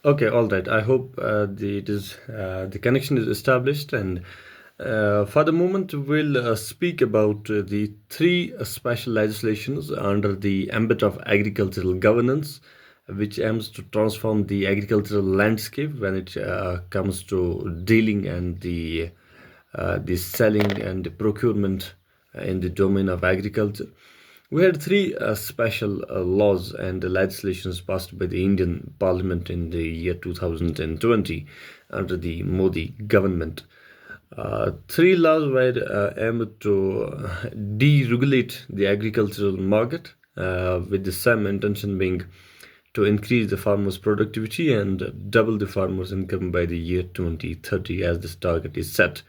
Okay, all right. I hope the connection is established, and for the moment, we'll speak about the three special legislations under the ambit of agricultural governance, which aims to transform the agricultural landscape when it comes to dealing and the selling and the procurement in the domain of agriculture. We had three special laws and legislations passed by the Indian Parliament in the year 2020 under the Modi government. Three laws were aimed to deregulate the agricultural market, with the same intention being to increase the farmers' productivity and double the farmers' income by the year 2030 as this target is set.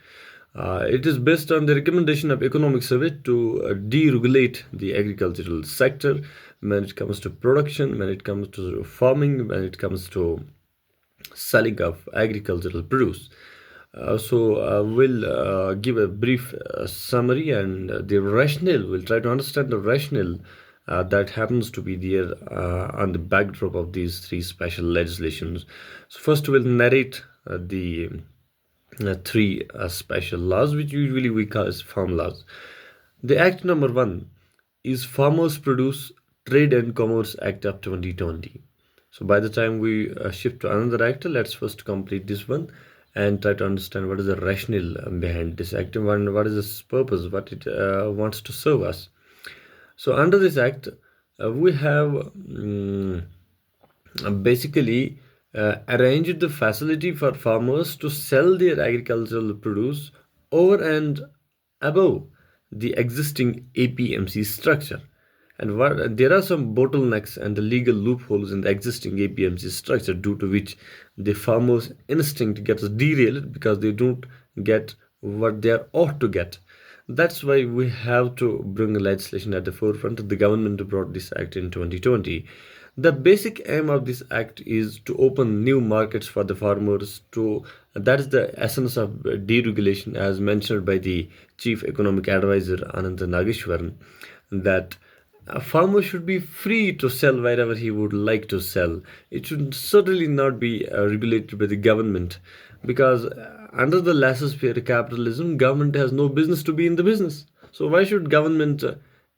It is based on the recommendation of Economic Survey to deregulate the agricultural sector when it comes to production, when it comes to farming, when it comes to selling of agricultural produce. We'll give a brief summary and the rationale. We'll try to understand the rationale that happens to be there on the backdrop of these three special legislations. So, first, we'll narrate the three special laws, which usually we call as farm laws. The Act number one is Farmers Produce Trade and Commerce Act of 2020. So by the time we shift to another act, let's first complete this one and try to understand what is the rationale behind this act and what is its purpose, what it wants to serve us. So under this act, we have basically arranged the facility for farmers to sell their agricultural produce over and above the existing APMC structure. And there are some bottlenecks and the legal loopholes in the existing APMC structure, due to which the farmers' instinct gets derailed because they don't get what they are ought to get. That's why we have to bring legislation at the forefront. The government brought this act in 2020. The basic aim of this act is to open new markets for the farmers. To That is the essence of deregulation, as mentioned by the chief economic advisor Ananta Nageshwaran, that a farmer should be free to sell wherever he would like to sell. It should certainly not be regulated by the government, because under the laissez-faire capitalism, government has no business to be in the business. So why should government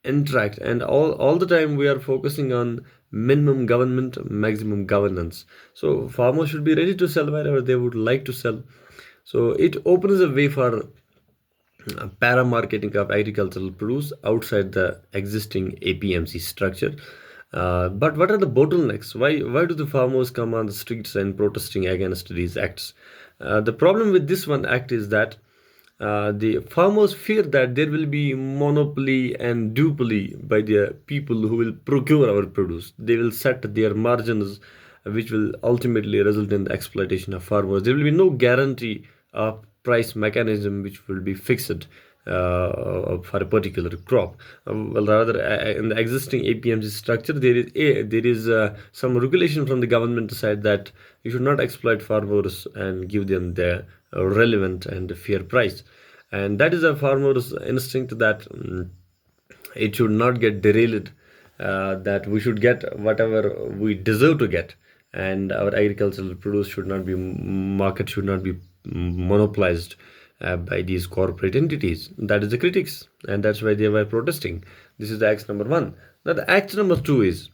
interact? And all the time we are focusing on minimum government, maximum governance. So farmers should be ready to sell wherever they would like to sell. So it opens a way for para marketing of agricultural produce outside the existing APMC structure. But what are the bottlenecks? Why do the farmers come on the streets and protesting against these acts? The problem with this one act is that the farmers fear that there will be monopoly and duopoly by the people who will procure our produce. They will set their margins, which will ultimately result in the exploitation of farmers. There will be no guarantee of price mechanism which will be fixed for a particular crop. Well, rather, in the existing APMC structure, there is some regulation from the government side that you should not exploit farmers and give them the relevant and fair price. And that is a farmer's instinct, that it should not get derailed, that we should get whatever we deserve to get, and our agricultural produce should not be market should not be monopolized by these corporate entities. That is the critics, and that's why they were protesting. This is the act number one. Now the act number two is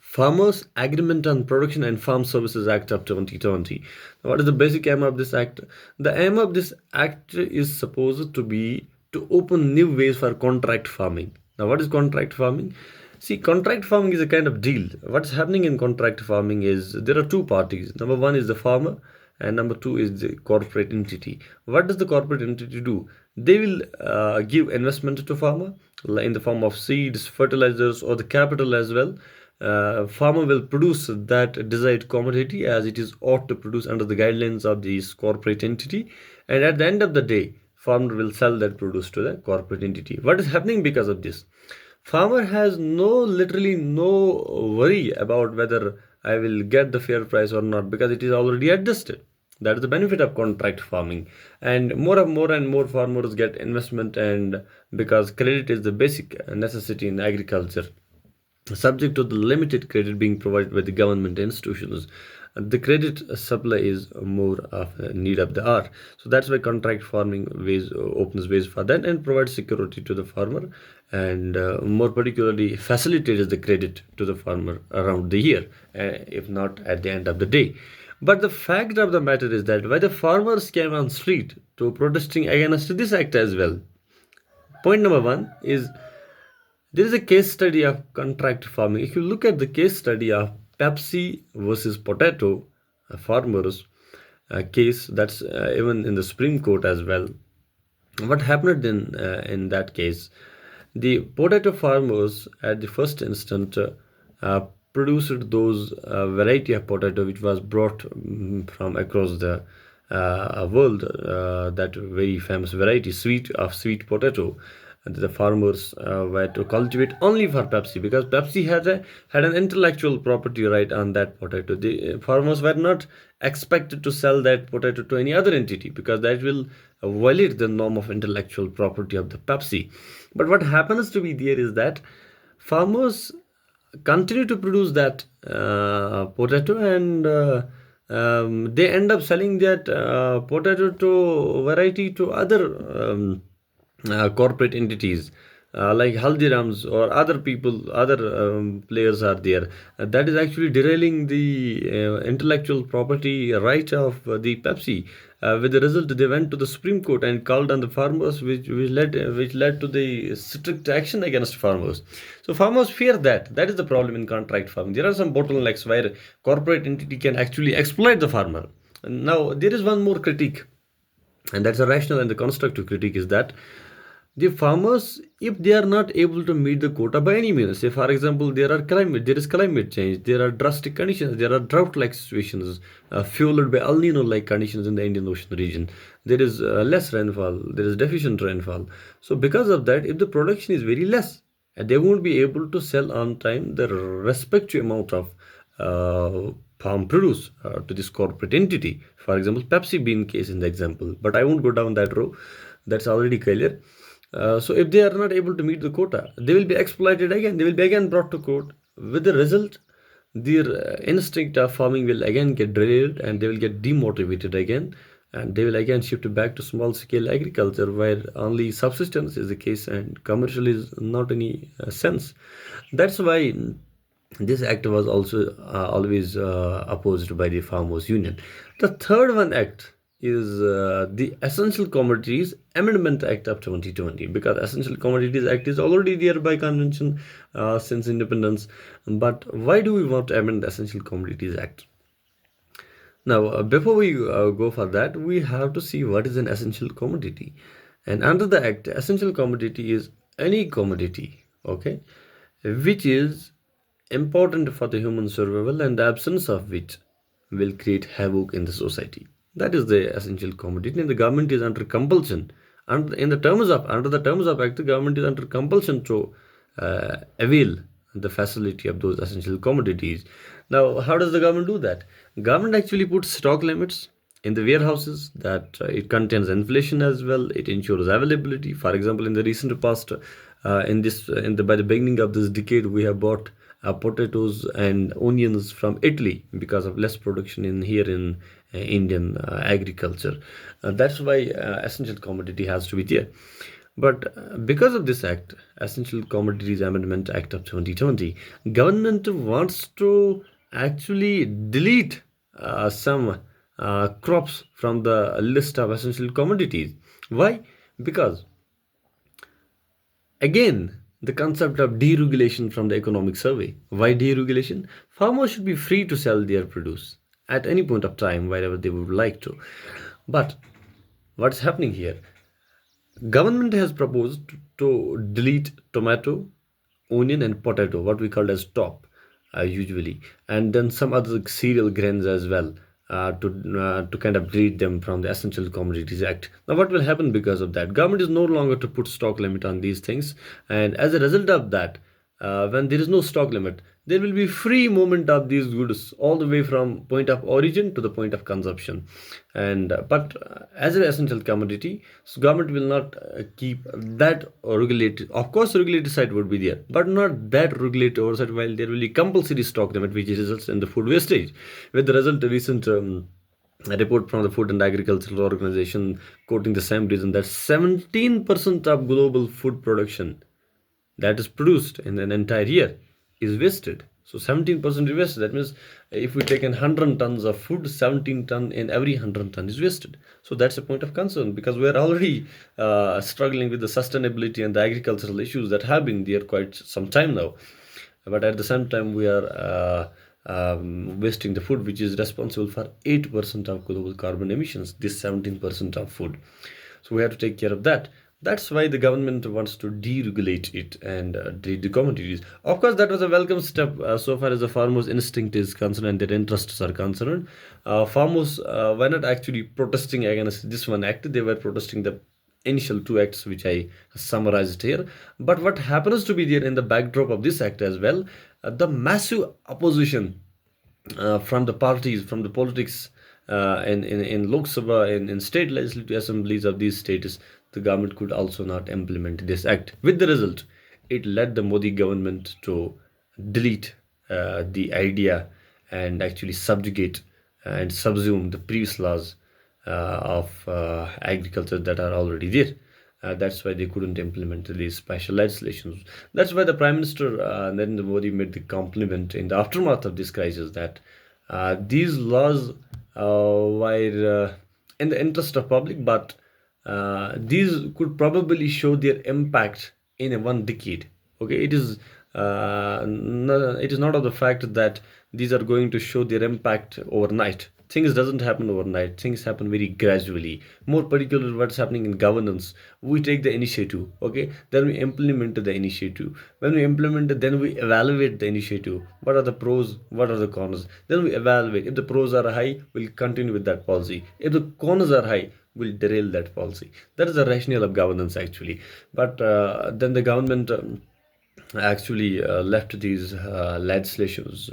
Farmers Agreement on Production and Farm Services Act of 2020. What is the basic aim of this act? The aim of this act is supposed to be to open new ways for contract farming. Now, what is contract farming? See, contract farming is a kind of deal. What's happening in contract farming is there are two parties. Number one is the farmer, and number two is the corporate entity. What does the corporate entity do? They will give investment to farmer in the form of seeds, fertilizers, or the capital as well. Farmer will produce that desired commodity as it is ought to produce under the guidelines of this corporate entity, and at the end of the day, farmer will sell that produce to the corporate entity. What is happening because of this? Farmer has literally no worry about whether I will get the fair price or not, because it is already adjusted. That is the benefit of contract farming. And more farmers get investment, and because credit is the basic necessity in agriculture, subject to the limited credit being provided by the government institutions. the credit supply is more of a need of the hour. So that's why contract farming ways opens ways for that and provides security to the farmer, and more particularly facilitates the credit to the farmer around the year, if not at the end of the day. But the fact of the matter is that why the farmers came on street to protesting against this act as well. Point number one is there is a case study of contract farming. If you look at the case study of Pepsi versus potato farmers case, that's even in the Supreme Court as well. What happened in that case? The potato farmers at the first instant uh, produced those variety of potato which was brought from across the world, that very famous variety sweet potato, and the farmers were to cultivate only for Pepsi, because Pepsi had an intellectual property right on that potato. The farmers were not expected to sell that potato to any other entity, because that will violate the norm of intellectual property of the Pepsi. But what happens to be there is that farmers continue to produce that potato, and they end up selling that potato to variety to other corporate entities like Haldirams or other people, other players are there. That is actually derailing the intellectual property right of the Pepsi. With the result, they went to the Supreme Court and called on the farmers, which led to the strict action against farmers. So farmers fear that. That is the problem in contract farming. There are some bottlenecks where corporate entity can actually exploit the farmer. Now there is one more critique, and that's a rational and the constructive critique, is that the farmers, if they are not able to meet the quota by any means, say for example there is climate change, there are drastic conditions, there are drought like situations fueled by El Nino like conditions in the Indian Ocean region, there is less rainfall, there is deficient rainfall. So because of that, if the production is very less, they won't be able to sell on time the respective amount of farm produce to this corporate entity. For example, Pepsi being case in the example, but I won't go down that row. That's already clear. So if they are not able to meet the quota, they will be exploited again. They will be again brought to court. With the result, their instinct of farming will again get derailed, and they will get demotivated again, and they will again shift back to small scale agriculture where only subsistence is the case and commercial is not any sense. That's why this act was also always opposed by the Farmers Union. The third one act is the Essential Commodities Amendment Act of 2020, because Essential Commodities Act is already there by convention since independence. But why do we want to amend the Essential Commodities Act? Now, before we go for that, we have to see what is an essential commodity. And under the act, essential commodity is any commodity, okay, which is important for the human survival and the absence of which will create havoc in the society. That is the essential commodity, and the government is under compulsion. And in the terms of under the terms of act, the government is under compulsion to avail the facility of those essential commodities. Now, how does the government do that? Government actually puts stock limits in the warehouses, that it contains inflation as well. It ensures availability. For example, in the recent past, by the beginning of this decade, we have bought potatoes and onions from Italy because of less production in here in Indian agriculture. That's why essential commodity has to be there. But because of this act, Essential Commodities Amendment Act of 2020, government wants to actually delete some crops from the list of essential commodities. Why? Because again, the concept of deregulation from the economic survey. Why deregulation? Farmers should be free to sell their produce at any point of time, wherever they would like to. But what's happening here? Government has proposed to delete tomato, onion, and potato, what we call as top, usually, and then some other cereal grains as well, to kind of delete them from the Essential Commodities Act. Now, what will happen because of that? Government is no longer to put stock limit on these things, and as a result of that, when there is no stock limit, there will be free movement of these goods all the way from point of origin to the point of consumption. And but as an essential commodity, so government will not keep that regulated. Of course, regulated side would be there, but not that regulated oversight. While there will be compulsory stock limit, which results in the food wastage. With the result, recent a report from the Food and Agricultural Organization quoting the same reason that 17% of global food production that is produced in an entire year is wasted. So 17% is wasted. That means if we take in 100 tons of food, 17 ton in every 100 ton is wasted. So that's a point of concern because we are already struggling with the sustainability and the agricultural issues that have been there quite some time now. But at the same time, we are wasting the food, which is responsible for 8% of global carbon emissions. This 17% of food. So we have to take care of that. That's why the government wants to deregulate it and the commodities. Of course, that was a welcome step so far as the farmers' instinct is concerned and their interests are concerned. Farmers were not actually protesting against this one act; they were protesting the initial two acts which I summarized here. But what happens to be there in the backdrop of this act as well, the massive opposition from the parties, from the politics in Lok Sabha, in state legislative assemblies of these states, the government could also not implement this act. With the result, it led the Modi government to delete the idea and actually subjugate and subsume the previous laws of agriculture that are already there. That's why they couldn't implement these special legislations. That's why the Prime Minister Narendra Modi made the compliment in the aftermath of this crisis that these laws were in the interest of public, but these could probably show their impact in a one decade. Okay, it is not of the fact that these are going to show their impact overnight. Things doesn't happen overnight. Things happen very gradually. More particularly, what's happening in governance, we take the initiative. Okay, then we implement the initiative. When we implement it, then we evaluate the initiative. What are the pros? What are the cons? Then we evaluate. If the pros are high, we'll continue with that policy. If the cons are high, will derail that policy. That is the rationale of governance actually. But then the government actually left these legislations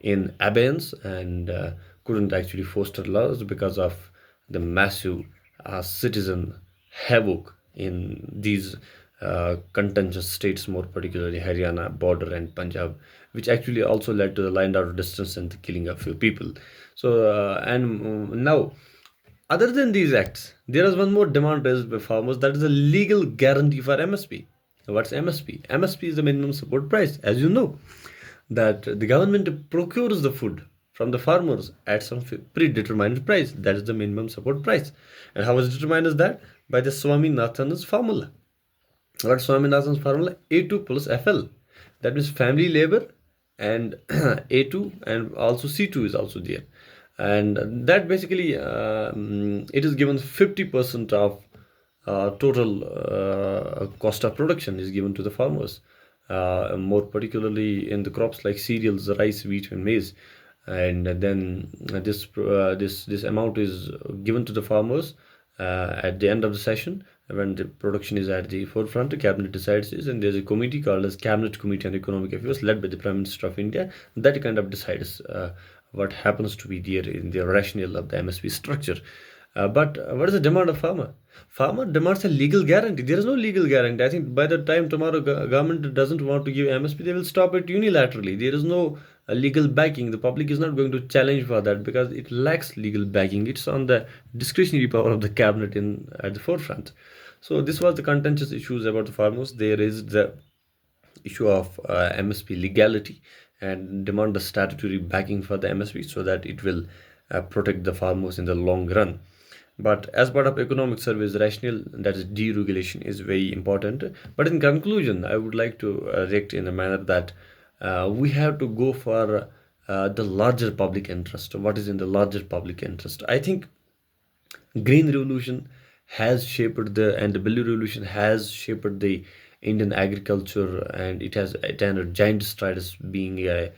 in abeyance and couldn't actually foster laws because of the massive citizen havoc in these contentious states, more particularly Haryana border and Punjab, which actually also led to the line out of distance and the killing of few people. So now, other than these acts, there is one more demand raised by farmers, that is a legal guarantee for MSP. What's MSP? MSP is the minimum support price. As you know, that the government procures the food from the farmers at some predetermined price. That is the minimum support price. And how is determined as that? By the Swaminathan's formula. What Swaminathan's formula? A2 plus FL. That means family labor and A2 and also C2 is also there. And that basically it is given 50% of total cost of production is given to the farmers, more particularly in the crops like cereals, rice, wheat, and maize. And then this amount is given to the farmers at the end of the session when the production is at the forefront. The cabinet decides this, and there's a committee called as Cabinet Committee on Economic Affairs, led by the Prime Minister of India, that kind of decides what happens to be there in the rationale of the MSP structure. But what is the demand of farmer? Farmer demands a legal guarantee. There is no legal guarantee. I think by the time tomorrow government doesn't want to give MSP, they will stop it unilaterally. There is no legal backing. The public is not going to challenge for that because it lacks legal backing. It's on the discretionary power of the cabinet in at the forefront. So this was the contentious issues about the farmers. They raised the issue of MSP legality and demand the statutory backing for the MSP so that it will protect the farmers in the long run. But as part of economic surveys, rationale, that is deregulation, is very important. But in conclusion, I would like to react in a manner that we have to go for the larger public interest. What is in the larger public interest? I think green revolution has shaped the and the blue revolution has shaped the Indian agriculture, and it has attained a giant strides being a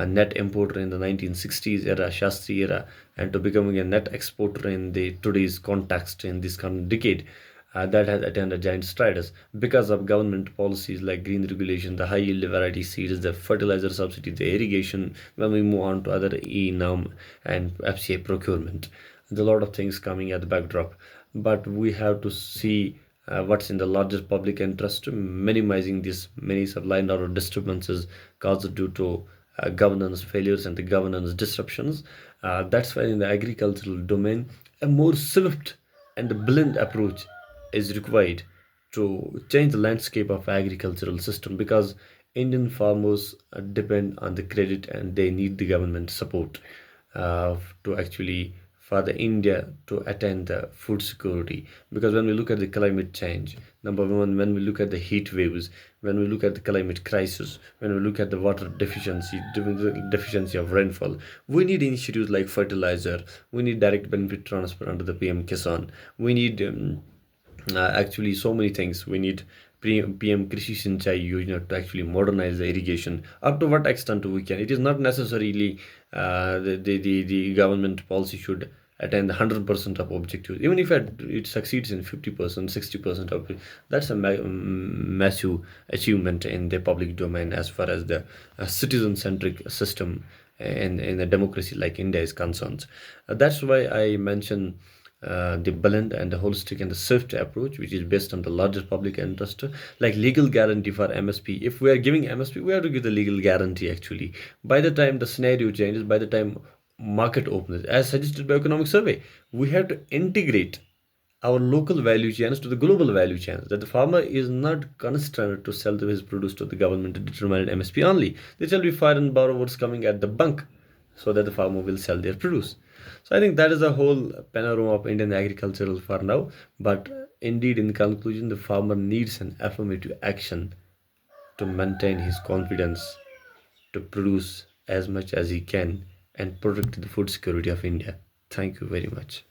net importer in the 1960s era, Shastri era, and to becoming a net exporter in the today's context in this current decade. that has attained a giant strides because of government policies like green regulation, the high yield variety seeds, the fertilizer subsidy, the irrigation. When we move on to other e-norm and FCA procurement, there's a lot of things coming at the backdrop, but we have to see what's in the largest public interest, minimizing these many supply and order disturbances caused due to governance failures and the governance disruptions. That's why in the agricultural domain, a more swift and blunt approach is required to change the landscape of agricultural system, because Indian farmers depend on the credit and they need the government support to actually for the India to attain the food security. Because when we look at the climate change, number one, when we look at the heat waves, when we look at the climate crisis, when we look at the water deficiency, deficiency of rainfall, we need initiatives like fertilizer. We need direct benefit transfer under the PM Kisan. We need actually so many things. We need PM Krishi Sinchai Yojana to actually modernize the irrigation. Up to what extent we can? It is not necessarily the government policy should attain the 100% of objectives. Even if it succeeds in 50%, 60% of it, that's a massive achievement in the public domain as far as the citizen-centric system in a democracy like India is concerned. That's why I mention the blend and the holistic and the swift approach, which is based on the largest public interest, like legal guarantee for MSP. If we are giving MSP, we have to give the legal guarantee actually. By the time the scenario changes, by the time market opens, as suggested by economic survey, we have to integrate our local value chains to the global value chains, that the farmer is not constrained to sell his produce to the government determined MSP only. There shall be foreign borrowers coming at the bank so that the farmer will sell their produce. So I think that is the whole panorama of Indian agricultural for now. But indeed, in conclusion, the farmer needs an affirmative action to maintain his confidence to produce as much as he can and protect the food security of India. Thank you very much.